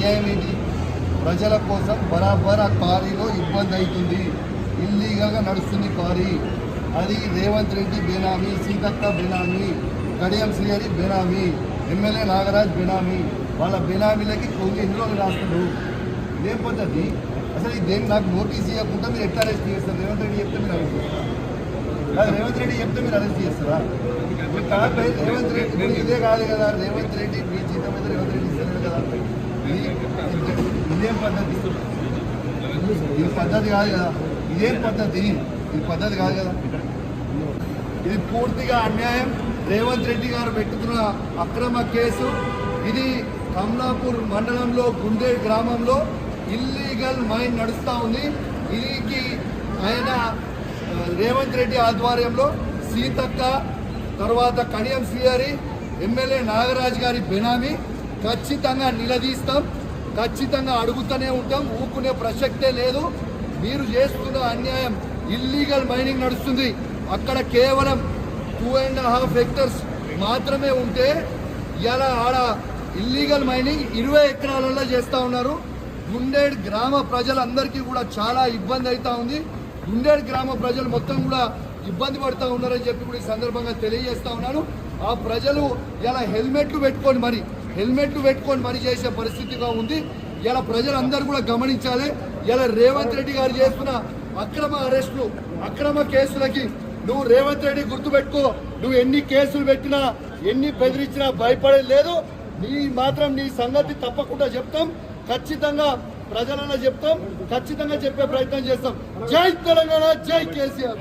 అన్యాయం ఏంటి? ప్రజల కోసం బరాబర్ ఆ క్వారీలో ఇబ్బంది అవుతుంది, ఇల్లీగల్గా నడుస్తుంది క్వారీ. అది రేవంత్ రెడ్డి బేనామీ, సీతక్క బేనామీ, కడియం శ్రీహరి బేనామీ, ఎమ్మెల్యే నాగరాజ్ బేనామీ. వాళ్ళ బేనామీలకి కొన్ని ఇందులో రాస్తాడు. ఇదేం పద్ధతి అసలు? ఇదేం నాకు నోటీస్ ఇవ్వకుండా మీరు ఎట్లా అరెస్ట్ చేస్తారు? రేవంత్ రెడ్డి చెప్తే మీరు అరెస్ట్ చేస్తారు? రేవంత్ రెడ్డి చెప్తే మీరు అరెస్ట్ చేస్తారా? రేవంత్ రెడ్డి ఇదే కాదు కదా, రేవంత్ రెడ్డి మీ జీతం మీద రేవంత్ రెడ్డి ఇస్తలేదు కదా. ఇదేం పద్ధతి? ఇది పద్ధతి కాదు కదా. ఇదేం పద్ధతి? ఇది పద్ధతి కాదు కదా. ఇది పూర్తిగా అన్యాయం. రేవంత్ రెడ్డి గారు పెట్టుకున్న అక్రమ కేసు ఇది. కమలాపూర్ మండలంలో గుండేడ్ గ్రామంలో ఇల్లీగల్ మైన్ నడుస్తూ ఉంది. దీనికి ఆయన రేవంత్ రెడ్డి ఆధ్వర్యంలో సీతక్క, తర్వాత కడియం శ్రీహరి, ఎమ్మెల్యే నాగరాజ్ గారి బెనామీ. ఖచ్చితంగా నిలదీస్తాం, ఖచ్చితంగా అడుగుతూనే ఉంటాం, ఊరుకునే ప్రసక్తే లేదు. మీరు చేస్తున్న అన్యాయం. ఇల్లీగల్ మైనింగ్ నడుస్తుంది అక్కడ. కేవలం 2.5 హెక్టర్స్ మాత్రమే ఉంటే ఇలా ఆడ ఇల్లీగల్ మైనింగ్ 20 ఎకరాలలో చేస్తూ ఉన్నారు. గుండేడ్ గ్రామ ప్రజలందరికీ కూడా చాలా ఇబ్బంది అవుతూ ఉంది. గుండేడ్ గ్రామ ప్రజలు మొత్తం కూడా ఇబ్బంది పడుతూ ఉన్నారని చెప్పి కూడా ఈ సందర్భంగా తెలియజేస్తా ఉన్నాను. ఆ ప్రజలు ఇలా హెల్మెట్లు పెట్టుకొని మరి చేసే పరిస్థితిగా ఉంది. ఇలా ప్రజలందరూ కూడా గమనించాలి. ఇలా రేవంత్ రెడ్డి గారు చేస్తున్న అక్రమ అరెస్టులు, అక్రమ కేసులకి నువ్వు రేవంత్ రెడ్డి గుర్తుపెట్టుకో. నువ్వు ఎన్ని కేసులు పెట్టినా, ఎన్ని బెదిరించినా భయపడేది లేదు. నీ సంగతి తప్పకుండా చెప్తాం, ఖచ్చితంగా ప్రజలలో చెప్తాం, ఖచ్చితంగా చెప్పే ప్రయత్నం చేస్తాం. జై తెలంగాణ, జై కేసీఆర్.